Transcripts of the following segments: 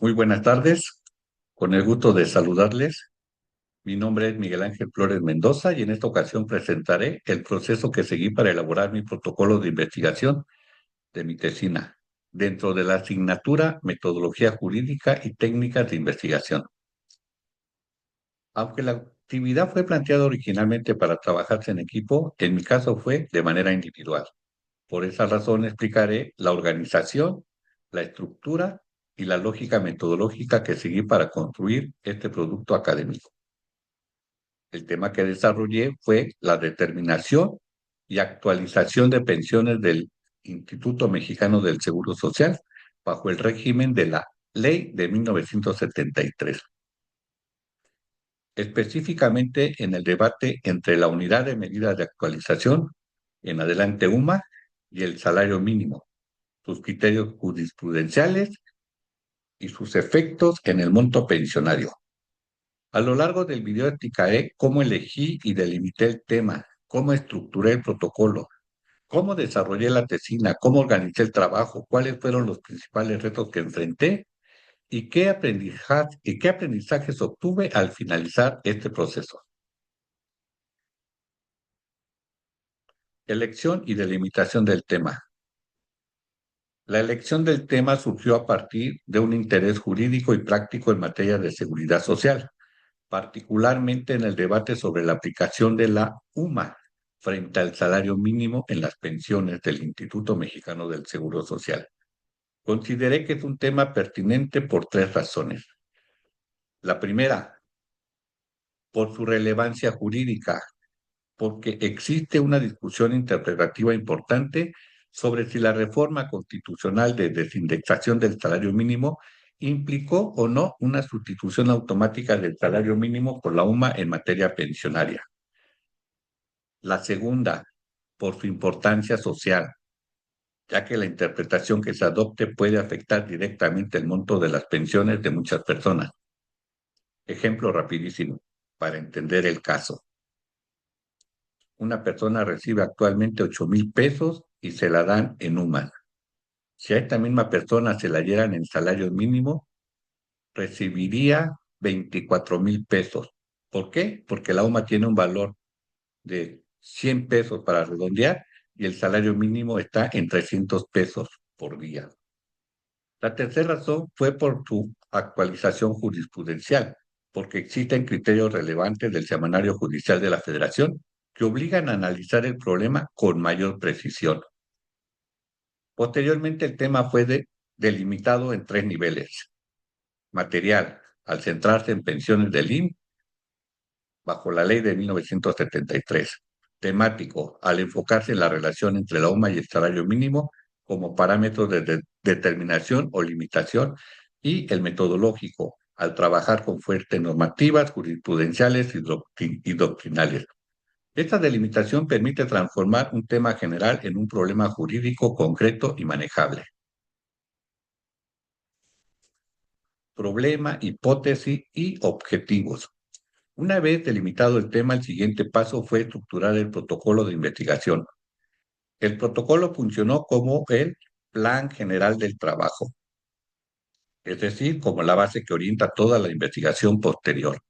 Muy buenas tardes, con el gusto de saludarles. Mi nombre es Miguel Ángel Flores Mendoza y en esta ocasión presentaré el proceso que seguí para elaborar mi protocolo de investigación de mi tesina, dentro de la asignatura Metodología Jurídica y Técnicas de Investigación. Aunque la actividad fue planteada originalmente para trabajarse en equipo, en mi caso fue de manera individual. Por esa razón explicaré la organización, la estructura y la lógica metodológica que seguí para construir este producto académico. El tema que desarrollé fue la determinación y actualización de pensiones del Instituto Mexicano del Seguro Social bajo el régimen de la Ley de 1973, específicamente en el debate entre la Unidad de Medidas de Actualización, en adelante UMA, y el salario mínimo, sus criterios jurisprudenciales y sus efectos en el monto pensionario. A lo largo del video explicaré cómo elegí y delimité el tema, cómo estructuré el protocolo, cómo desarrollé la tesina, cómo organicé el trabajo, cuáles fueron los principales retos que enfrenté y qué aprendizajes obtuve al finalizar este proceso. Elección y delimitación del tema. La elección del tema surgió a partir de un interés jurídico y práctico en materia de seguridad social, particularmente en el debate sobre la aplicación de la UMA frente al salario mínimo en las pensiones del Instituto Mexicano del Seguro Social. Consideré que es un tema pertinente por tres razones. La primera, por su relevancia jurídica, porque existe una discusión interpretativa importante sobre si la reforma constitucional de desindexación del salario mínimo implicó o no una sustitución automática del salario mínimo por la UMA en materia pensionaria. La segunda, por su importancia social, ya que la interpretación que se adopte puede afectar directamente el monto de las pensiones de muchas personas. Ejemplo rapidísimo, para entender el caso. Una persona recibe actualmente 8,000 pesos y se la dan en UMA. Si a esta misma persona se la dieran en salario mínimo, recibiría 24,000 pesos. ¿Por qué? Porque la UMA tiene un valor de 100 pesos para redondear y el salario mínimo está en 300 pesos por día. La tercera razón fue por su actualización jurisprudencial, porque existen criterios relevantes del Semanario Judicial de la Federación que obligan a analizar el problema con mayor precisión. Posteriormente, el tema fue delimitado en tres niveles. Material, al centrarse en pensiones del IMSS bajo la ley de 1973. Temático, al enfocarse en la relación entre la UMA y el salario mínimo como parámetros de determinación o limitación, y el metodológico, al trabajar con fuentes normativas, jurisprudenciales y doctrinales. Esta delimitación permite transformar un tema general en un problema jurídico concreto y manejable. Problema, hipótesis y objetivos. Una vez delimitado el tema, el siguiente paso fue estructurar el protocolo de investigación. El protocolo funcionó como el plan general del trabajo, es decir, como la base que orienta toda la investigación posterior.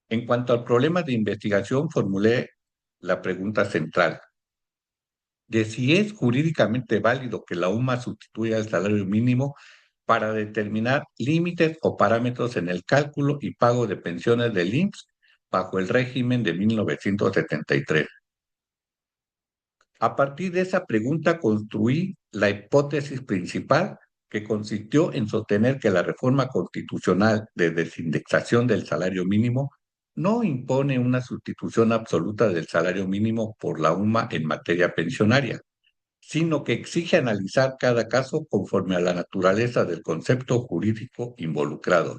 En cuanto al problema de investigación, formulé la pregunta central de si es jurídicamente válido que la UMA sustituya el salario mínimo para determinar límites o parámetros en el cálculo y pago de pensiones del IMSS bajo el régimen de 1973. A partir de esa pregunta construí la hipótesis principal, que consistió en sostener que la reforma constitucional de desindexación del salario mínimo no impone una sustitución absoluta del salario mínimo por la UMA en materia pensionaria, sino que exige analizar cada caso conforme a la naturaleza del concepto jurídico involucrado.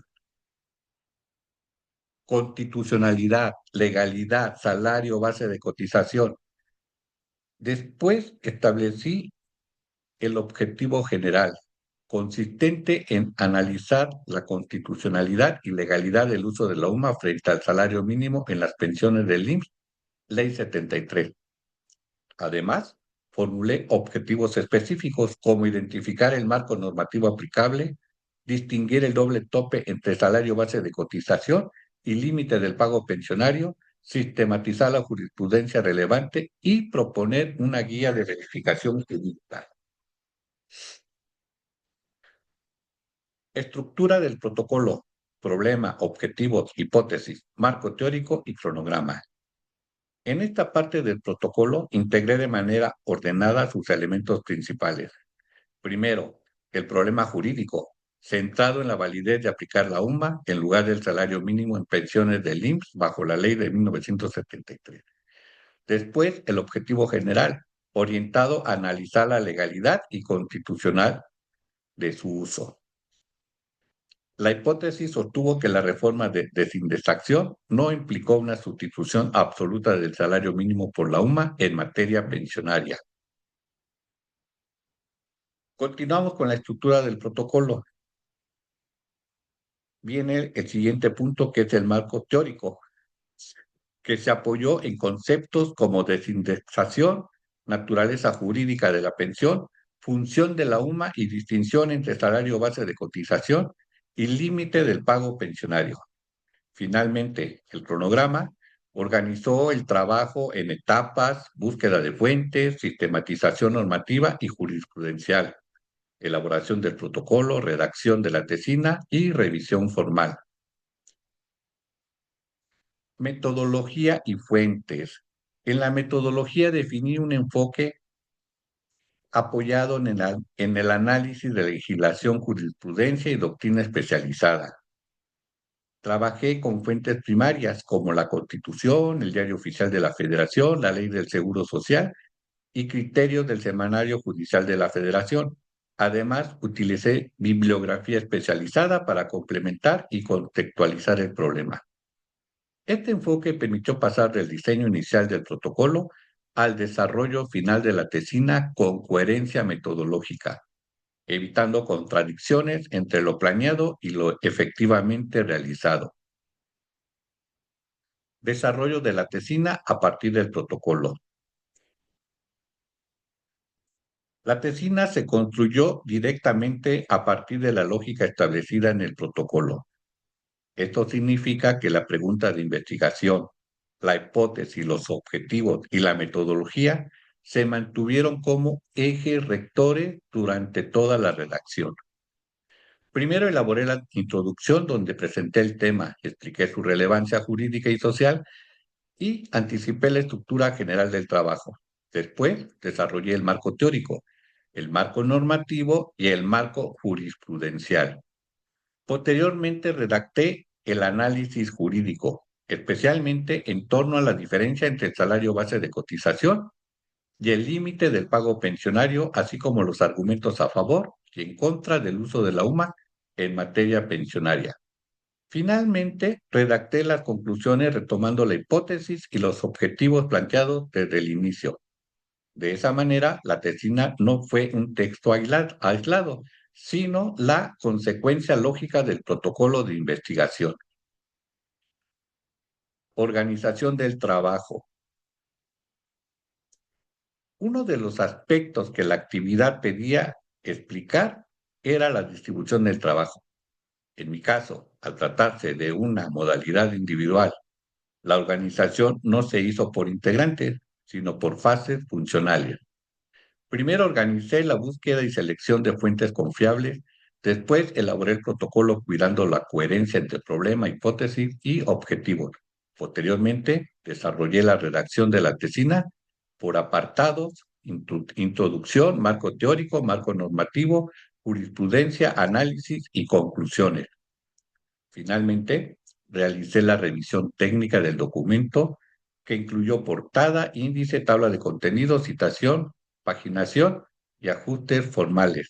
Constitucionalidad, legalidad, salario, base de cotización. Después establecí el objetivo general, consistente en analizar la constitucionalidad y legalidad del uso de la UMA frente al salario mínimo en las pensiones del IMSS, Ley 73. Además, formulé objetivos específicos como identificar el marco normativo aplicable, distinguir el doble tope entre salario base de cotización y límite del pago pensionario, sistematizar la jurisprudencia relevante y proponer una guía de verificación jurídica. Estructura del protocolo: problema, objetivos, hipótesis, marco teórico y cronograma. En esta parte del protocolo integré de manera ordenada sus elementos principales. Primero, el problema jurídico, centrado en la validez de aplicar la UMA en lugar del salario mínimo en pensiones del IMSS bajo la ley de 1973. Después, el objetivo general, orientado a analizar la legalidad y constitucional de su uso. La hipótesis sostuvo que la reforma de desindexación no implicó una sustitución absoluta del salario mínimo por la UMA en materia pensionaria. Continuamos con la estructura del protocolo. Viene el siguiente punto, que es el marco teórico, que se apoyó en conceptos como desindexación, naturaleza jurídica de la pensión, función de la UMA y distinción entre salario base de cotización y límite del pago pensionario. Finalmente, el cronograma organizó el trabajo en etapas: búsqueda de fuentes, sistematización normativa y jurisprudencial, elaboración del protocolo, redacción de la tesina y revisión formal. Metodología y fuentes. En la metodología definí un enfoque apoyado en el análisis de legislación, jurisprudencia y doctrina especializada. Trabajé con fuentes primarias como la Constitución, el Diario Oficial de la Federación, la Ley del Seguro Social y criterios del Semanario Judicial de la Federación. Además, utilicé bibliografía especializada para complementar y contextualizar el problema. Este enfoque permitió pasar del diseño inicial del protocolo al desarrollo final de la tesina con coherencia metodológica, evitando contradicciones entre lo planeado y lo efectivamente realizado. Desarrollo de la tesina a partir del protocolo. La tesina se construyó directamente a partir de la lógica establecida en el protocolo. Esto significa que la pregunta de investigación, la hipótesis, los objetivos y la metodología se mantuvieron como ejes rectores durante toda la redacción. Primero elaboré la introducción, donde presenté el tema, expliqué su relevancia jurídica y social y anticipé la estructura general del trabajo. Después desarrollé el marco teórico, el marco normativo y el marco jurisprudencial. Posteriormente redacté el análisis jurídico, especialmente en torno a la diferencia entre el salario base de cotización y el límite del pago pensionario, así como los argumentos a favor y en contra del uso de la UMA en materia pensionaria. Finalmente, redacté las conclusiones retomando la hipótesis y los objetivos planteados desde el inicio. De esa manera, la tesina no fue un texto aislado, sino la consecuencia lógica del protocolo de investigación. Organización del trabajo. Uno de los aspectos que la actividad pedía explicar era la distribución del trabajo. En mi caso, al tratarse de una modalidad individual, la organización no se hizo por integrantes, sino por fases funcionales. Primero organicé la búsqueda y selección de fuentes confiables, después elaboré el protocolo cuidando la coherencia entre problema, hipótesis y objetivos. Posteriormente, desarrollé la redacción de la tesina por apartados: introducción, marco teórico, marco normativo, jurisprudencia, análisis y conclusiones. Finalmente, realicé la revisión técnica del documento, que incluyó portada, índice, tabla de contenido, citación, paginación y ajustes formales.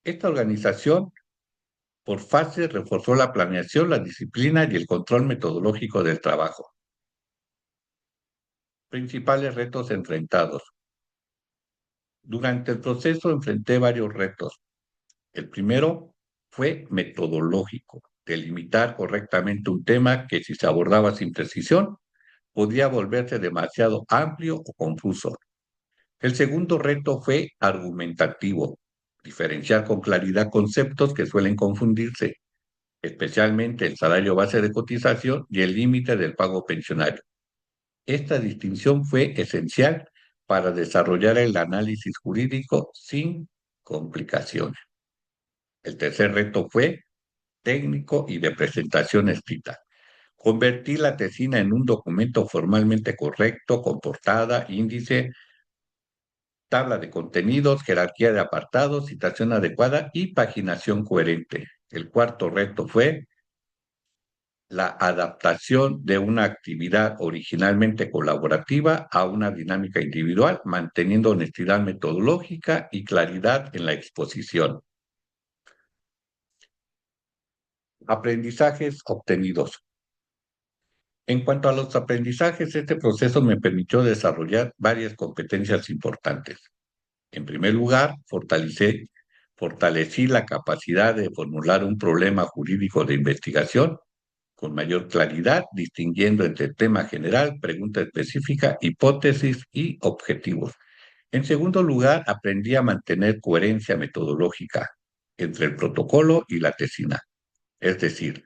Esta organización por fases reforzó la planeación, la disciplina y el control metodológico del trabajo. Principales retos enfrentados. Durante el proceso enfrenté varios retos. El primero fue metodológico: delimitar correctamente un tema que, si se abordaba sin precisión, podía volverse demasiado amplio o confuso. El segundo reto fue argumentativo: diferenciar con claridad conceptos que suelen confundirse, especialmente el salario base de cotización y el límite del pago pensionario. Esta distinción fue esencial para desarrollar el análisis jurídico sin complicaciones. El tercer reto fue técnico y de presentación escrita. Convertir la tesina en un documento formalmente correcto, con portada, índice, tabla de contenidos, jerarquía de apartados, citación adecuada y paginación coherente. El cuarto reto fue la adaptación de una actividad originalmente colaborativa a una dinámica individual, manteniendo honestidad metodológica y claridad en la exposición. Aprendizajes obtenidos. En cuanto a los aprendizajes, este proceso me permitió desarrollar varias competencias importantes. En primer lugar, fortalecí la capacidad de formular un problema jurídico de investigación con mayor claridad, distinguiendo entre tema general, pregunta específica, hipótesis y objetivos. En segundo lugar, aprendí a mantener coherencia metodológica entre el protocolo y la tesina, es decir,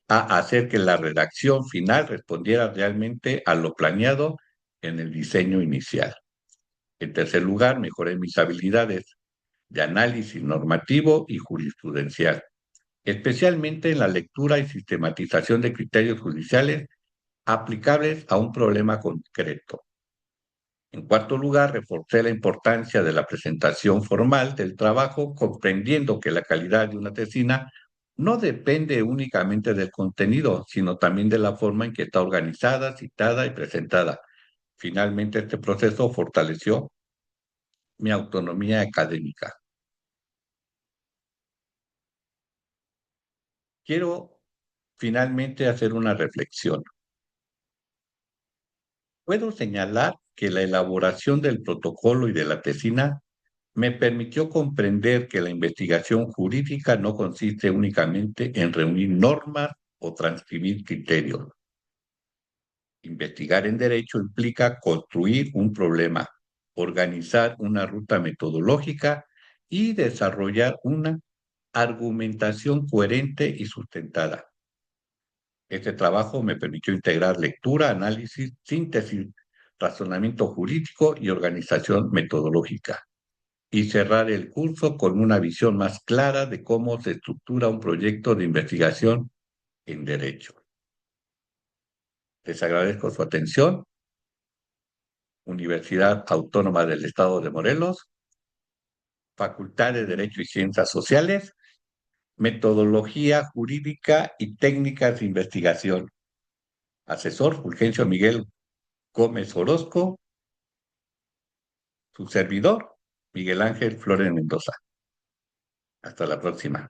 a hacer que la redacción final respondiera realmente a lo planeado en el diseño inicial. En tercer lugar, mejoré mis habilidades de análisis normativo y jurisprudencial, especialmente en la lectura y sistematización de criterios judiciales aplicables a un problema concreto. En cuarto lugar, reforcé la importancia de la presentación formal del trabajo, comprendiendo que la calidad de una tesina no depende únicamente del contenido, sino también de la forma en que está organizada, citada y presentada. Finalmente, este proceso fortaleció mi autonomía académica. Quiero finalmente hacer una reflexión. Puedo señalar que la elaboración del protocolo y de la tesina me permitió comprender que la investigación jurídica no consiste únicamente en reunir normas o transcribir criterios. Investigar en derecho implica construir un problema, organizar una ruta metodológica y desarrollar una argumentación coherente y sustentada. Este trabajo me permitió integrar lectura, análisis, síntesis, razonamiento jurídico y organización metodológica, y cerrar el curso con una visión más clara de cómo se estructura un proyecto de investigación en derecho. Les agradezco su atención. Universidad Autónoma del Estado de Morelos, Facultad de Derecho y Ciencias Sociales, Metodología Jurídica y Técnicas de Investigación. Asesor Fulgencio Miguel Gómez Orozco, su servidor, Miguel Ángel Flores Mendoza. Hasta la próxima.